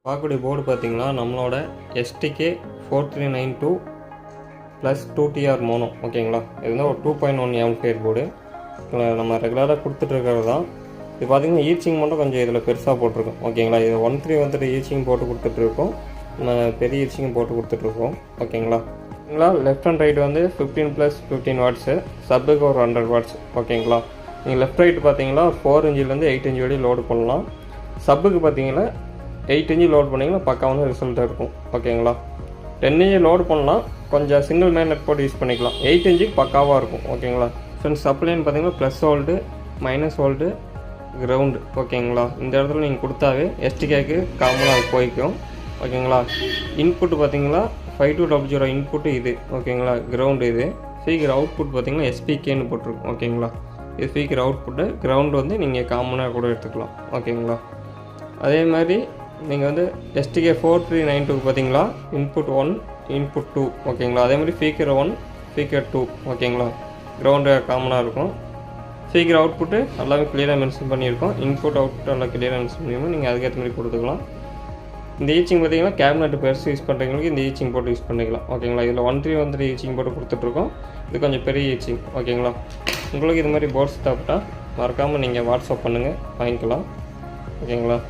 பார்க்கக்கூடிய போர்டு பார்த்தீங்கன்னா நம்மளோட STK 4392 ப்ளஸ் 2TR மோனோ ஓகேங்களா. இது வந்து ஒரு 2.1 ஆம்பியர் போர்டு நம்ம ரெகுலராக கொடுத்துட்ருக்கிறது தான். இது பார்த்திங்கன்னா ஈச்சிங் மட்டும் கொஞ்சம் இதில் பெருசாக போட்டிருக்கோம் ஓகேங்களா. இது 13 ஈச்சிங் போட்டு கொடுத்துட்ருக்கோம், நம்ம பெரிய ஈச்சிங் போட்டு கொடுத்துட்ருக்கோம் ஓகேங்களா. லெஃப்ட் அண்ட் ரைட் வந்து 15+15 வாட்ஸு, சப்புக்கு ஒரு 100 வாட்ஸ் ஓகேங்களா. நீங்கள் லெஃப்ட் ரைட் பார்த்தீங்கன்னா 4 இன்ச்சிலேருந்து 8 இன்ச் வரையும் லோடு பண்ணலாம். சப்புக்கு பார்த்தீங்கன்னா 8 இன்ச்சு லோட் பண்ணிங்கன்னா பக்காவான ரிசல்ட்டாக இருக்கும் ஓகேங்களா. 10 இன்ச்சு லோடு பண்ணலாம், கொஞ்சம் சிங்கிள் மேக்னெட் போட்டு யூஸ் பண்ணிக்கலாம். 8 இன்ச்சுக்கு பக்காவாக இருக்கும் ஓகேங்களா. ஃப்ரெண்ட்ஸ் சப்ளைன்னு பார்த்தீங்கன்னா plus volt, minus volt, ground ஓகேங்களா. இந்த இடத்துல நீங்கள் கொடுத்தாவே STKக்கு காமனாக போய்க்கும் ஓகேங்களா. இன்புட்டு பார்த்தீங்கன்னா 5200 இன்புட்டு இது ஓகேங்களா. கிரவுண்டு இது ஸ்பீக்கர் அவுட்புட் பார்த்தீங்கன்னா SPKன்னு போட்டிருக்கும் ஓகேங்களா. இது ஸ்பீக்கர் அவுட்புட்டு, கிரவுண்டு வந்து நீங்கள் காமனாக கூட எடுத்துக்கலாம் ஓகேங்களா. அதே மாதிரி நீங்கள் வந்து STK 4392 பார்த்தீங்களா, இன்புட் 1 இன்புட் 2 ஓகேங்களா. அதே மாதிரி ஸ்பீக்கர் 1 ஸ்பீக்கர் 2 ஓகேங்களா. கிரவுண்டு காமனாக இருக்கும். ஸ்பீக்கர் அவுட்புட்டு எல்லாமே கிளியராக மென்ஷன் பண்ணியிருக்கோம். இன்புட் அவுட்புட் எல்லாம் கிளியராக மென்ஷன் பண்ணியிருக்கோம், நீங்கள் அதுக்கேற்ற மாதிரி கொடுத்துக்கலாம். இந்த ஈச்சிங் பார்த்தீங்கன்னா கேபினெட் பெருசு யூஸ் பண்ணுறவங்களுக்கு இந்த ஈச்சிங் போட்டு யூஸ் பண்ணிக்கலாம் ஓகேங்களா. இதில் 1313 ஈச்சிங் போட்டு கொடுத்துட்ருக்கோம். இது கொஞ்சம் பெரிய ஈச்சிங் ஓகேங்களா. உங்களுக்கு இது மாதிரி போர்ட்ஸ் தேவைப்பட்டால் மறக்காமல் நீங்கள் வாட்ஸ்அப் பண்ணுங்கள், வாங்கிக்கலாம் ஓகேங்களா.